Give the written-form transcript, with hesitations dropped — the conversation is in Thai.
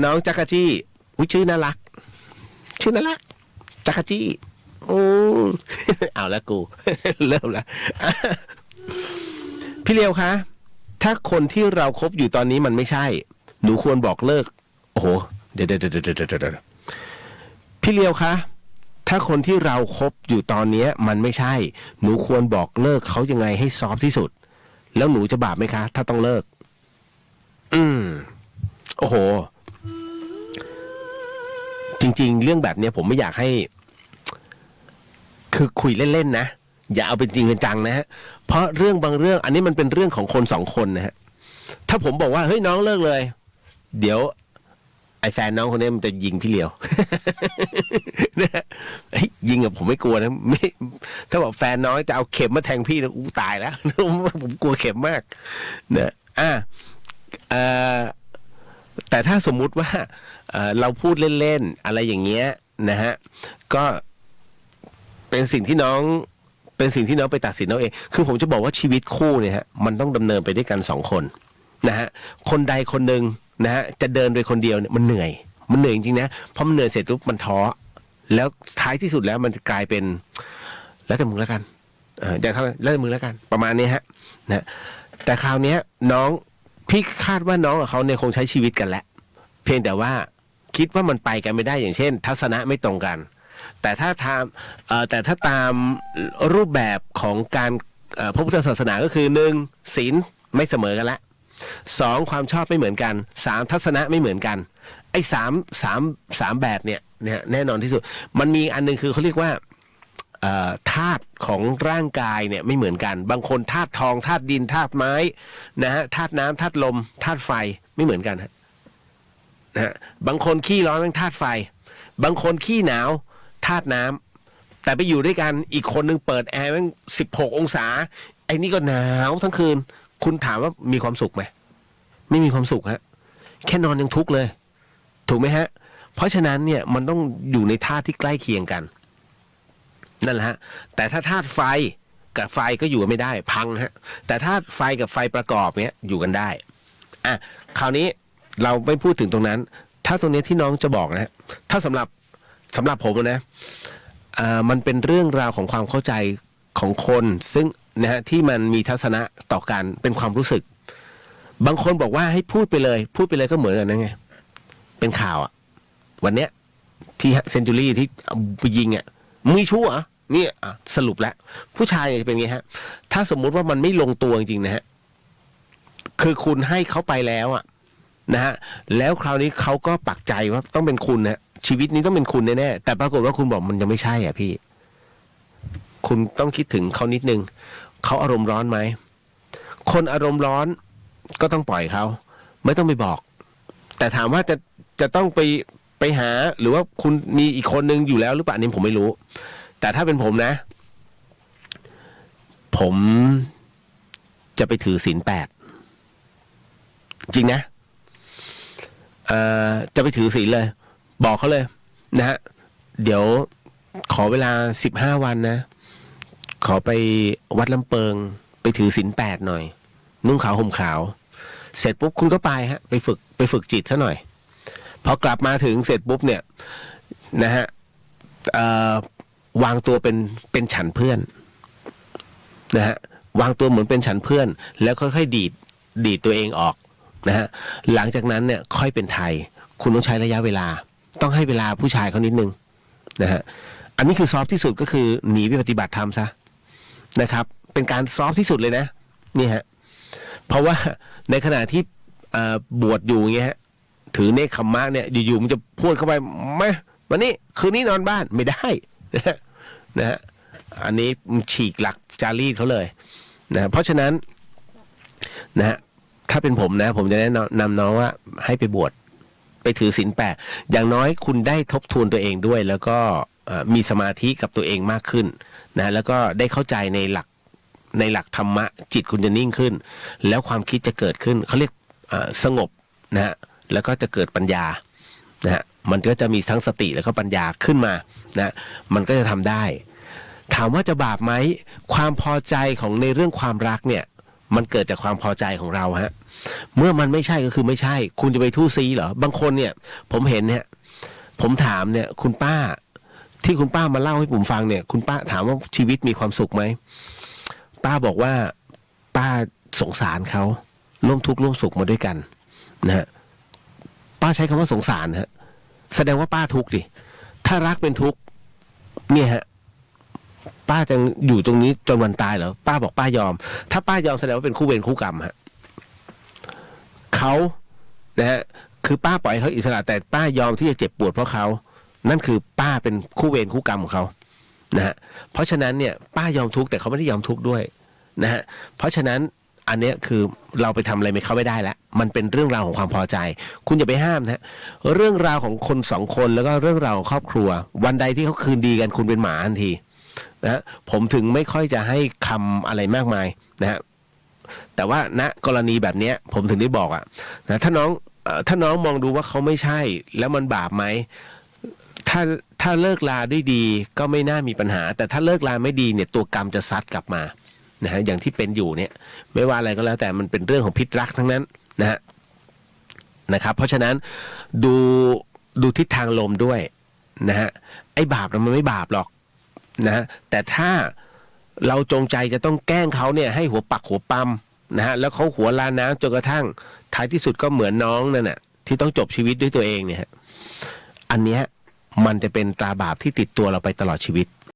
น้องจักรจี้ชื่อน่ารักจักรจี้เอาแล้วกู เริ่มแล้ว พี่เลียวคะถ้าคนที่เราคบอยู่ตอนนี้มันไม่ใช่หนูควรบอกเลิกโอ้โหเดี๋ยวพี่เลียวคะถ้าคนที่เราคบอยู่ตอนนี้มันไม่ใช่หนูควรบอกเลิกเขายังไงให้ซอฟที่สุดแล้วหนูจะบาปไหมคะถ้าต้องเลิกโอ้โหจริงๆเรื่องแบบนี้ผมไม่อยากให้คือคุยเล่นๆนะอย่าเอาเป็นจริงเป็นจังนะฮะเพราะเรื่องบางเรื่องอันนี้มันเป็นเรื่องของคนสองคนนะฮะถ้าผมบอกว่าเฮ้ยน้องเลิกเลยเดี๋ยวไอ้แฟนน้องคนนี้มันจะยิงพี่เลียว นะยิงกับผมไม่กลัวนะไม่ถ้าบอกแฟนน้องจะเอาเข็มมาแทงพี่นะตายแล้ว ผมกลัวเข็มมากนะแต่ถ้าสมมุติว่าเราพูดเล่นๆอะไรอย่างเงี้ยนะฮะก็เป็นสิ่งที่น้องไปตัดสินเอาเองคือผมจะบอกว่าชีวิตคู่เนี่ยฮะมันต้องดำเนินไปด้วยกันสองคนนะฮะคนใดคนหนึ่งนะฮะจะเดินโดยคนเดียวเนี่ยมันเหนื่อยจริงๆนะพอมันเหนื่อยเสร็จปุ๊บมันท้อแล้วท้ายที่สุดแล้วมันจะกลายเป็นแล้วแต่มึงแล้วกันอย่างเท่าแล้วแต่มึงแล้วกันประมาณนี้ฮะนะแต่คราวนี้น้องพี่คาดว่าน้องกับเขาเนี่ยคงใช้ชีวิตกันแหละเพียงแต่ว่าคิดว่ามันไปกันไม่ได้อย่างเช่นทัศนะไม่ตรงกันแต่ถ้าตามรูปแบบของการพระพุทธศาสนาก็คือ1ศีลไม่เสมอกันละ2ความชอบไม่เหมือนกัน3ทัศนะไม่เหมือนกันไอ้3แบบเนี่ยแน่นอนที่สุดมันมีอันนึงคือเขาเรียกว่าธาตุของร่างกายเนี่ยไม่เหมือนกันบางคนธาตุทองธาตุดินธาตุไม้นะฮะธาตุน้ำธาตุลมธาตุไฟไม่เหมือนกันนะฮะบางคนขี้ร้อนเป็นธาตุไฟบางคนขี้หนาวธาตุน้ำแต่ไปอยู่ด้วยกันอีกคนนึงเปิดแอร์มัน16 องศาไอ้นี่ก็หนาวทั้งคืนคุณถามว่ามีความสุขไหมไม่มีความสุขฮะแค่นอนยังทุกข์เลยถูกไหมฮะเพราะฉะนั้นเนี่ยมันต้องอยู่ในธาตุที่ใกล้เคียงกันนั่นแหละฮะแต่ถ้าธาตุไฟกับไฟก็อยู่กันไม่ได้พังฮะแต่ธาตุไฟกับไฟประกอบเนี้ยอยู่กันได้คราวนี้เราไม่พูดถึงตรงนั้นถ้าตรงนี้ที่น้องจะบอกนะฮะถ้าสำหรับผมนะมันเป็นเรื่องราวของความเข้าใจของคนซึ่งนะฮะที่มันมีทัศนะต่อกันเป็นความรู้สึกบางคนบอกว่าให้พูดไปเลยก็เหมือนกันนะไงเป็นข่าววันเนี้ยที่เซนจูรี่ที่ไปยิงมีชู้เหรอนี่สรุปแล้วผู้ชายจะเป็นไงฮะถ้าสมมุติว่ามันไม่ลงตัวจริงๆนะฮะคือคุณให้เขาไปแล้วนะฮะแล้วคราวนี้เขาก็ปักใจว่าต้องเป็นคุณนะชีวิตนี้ต้องเป็นคุณแน่ๆแต่ปรากฏว่าคุณบอกมันยังไม่ใช่พี่คุณต้องคิดถึงเขานิดนึงเขาอารมณ์ร้อนไหมคนอารมณ์ร้อนก็ต้องปล่อยเขาไม่ต้องไปบอกแต่ถามว่าจะต้องไปหาหรือว่าคุณมีอีกคนนึงอยู่แล้วหรือเปล่านี่ผมไม่รู้แต่ถ้าเป็นผมนะผมจะไปถือศีล 8จริงนะจะไปถือศีลเลยบอกเขาเลยนะฮะเดี๋ยวขอเวลา15 วันนะขอไปวัดลำเปิงไปถือศีล 8หน่อยนุ่งขาวห่มขาวเสร็จปุ๊บคุณก็ไปฮะไปฝึกจิตซะหน่อยพอกลับมาถึงเสร็จปุ๊บเนี่ยนะฮะวางตัวเป็นฉันเพื่อนนะฮะวางตัวเหมือนเป็นฉันเพื่อนแล้วค่อยๆดีดตัวเองออกนะฮะหลังจากนั้นเนี่ยค่อยเป็นไทยคุณต้องใช้ระยะเวลาต้องให้เวลาผู้ชายเขานิดนึงนะฮะอันนี้คือซอฟที่สุดก็คือหนีไปปฏิบัติธรรมซะนะครับเป็นการซอฟที่สุดเลยนะนี่ฮะเพราะว่าในขณะที่บวชอยู่อย่างเงี้ยถือเนคขมมะเนี่ยอยู่ๆมันจะพูดเข้าไปมาวันนี้คืนนี้นอนบ้านไม่ได้นะฮะอันนี้ฉีกหลักจารีตเขาเลยนะเพราะฉะนั้นนะฮะถ้าเป็นผมนะผมจะแนะนำน้องว่าให้ไปบวชไปถือศีล 8อย่างน้อยคุณได้ทบทวนตัวเองด้วยแล้วก็มีสมาธิกับตัวเองมากขึ้นนะแล้วก็ได้เข้าใจในหลักธรรมะจิตคุณจะนิ่งขึ้นแล้วความคิดจะเกิดขึ้นเขาเรียกสงบนะฮะแล้วก็จะเกิดปัญญานะฮะมันก็จะมีทั้งสติแล้วก็ปัญญาขึ้นมานะมันก็จะทำได้ถามว่าจะบาปไหมความพอใจของในเรื่องความรักเนี่ย มันเกิดจากความพอใจของเราฮะเมื่อมันไม่ใช่ก็คือไม่ใช่คุณจะไปทู่ซีเหรอบางคนเนี่ยผมเห็นเนี่ยผมถามเนี่ยคุณป้าที่คุณป้ามาเล่าให้ผมฟังเนี่ยคุณป้าถามว่าชีวิตมีความสุขไหมป้าบอกว่าป้าสงสารเขาร่วมทุกข์ร่วมสุขมาด้วยกันนะฮะป้าใช้คำว่าสงสารฮะแสดงว่าป้าทุกข์ดิถ้ารักเป็นทุกข์เนี่ยฮะป้าจะอยู่ตรงนี้จนวันตายเหรอป้าบอกป้ายอมถ้าป้ายอมแสดงว่าเป็นคู่เวรคู่กรรมฮะเขานะฮะคือป้าปล่อยให้เขาอิสระแต่ป้ายอมที่จะเจ็บปวดเพราะเขานั่นคือป้าเป็นคู่เวรคู่กรรมของเขานะฮะเพราะฉะนั้นเนี่ยป้ายอมทุกข์แต่เขาไม่ได้ยอมทุกข์ด้วยนะฮะเพราะฉะนั้นอันเนี้ยคือเราไปทำอะไรไม่เขาไม่ได้แล้วมันเป็นเรื่องราวของความพอใจคุณอย่าไปห้ามนะเรื่องราวของคนสองคนแล้วก็เรื่องราวของครอบครัววันใดที่เขาคืนดีกันคุณเป็นหมาทันทีนะผมถึงไม่ค่อยจะให้คำอะไรมากมายนะฮะแต่ว่าณกรณีแบบนี้ผมถึงได้บอกอะนะถ้าน้องมองดูว่าเขาไม่ใช่แล้วมันบาปไหมถ้าเลิกลาด้วยดีก็ไม่น่ามีปัญหาแต่ถ้าเลิกลาไม่ดีเนี่ยตัวกรรมจะซัดกลับมานะฮะอย่างที่เป็นอยู่เนี่ยไม่ว่าอะไรก็แล้วแต่มันเป็นเรื่องของพิษรักทั้งนั้นนะครับเพราะฉะนั้นดูทิศทางลมด้วยนะฮะไอ้บาปมันไม่บาปหรอกนะฮะแต่ถ้าเราจงใจจะต้องแกล้งเขาเนี่ยให้หัวปักหัวปั๊มนะฮะแล้วเขาหัวลาน้ำจนกระทั่งท้ายที่สุดก็เหมือนน้องนั่นน่ะที่ต้องจบชีวิตด้วยตัวเองเนี่ยอันเนี้ยมันจะเป็นตราบาปที่ติดตัวเราไปตลอดชีวิต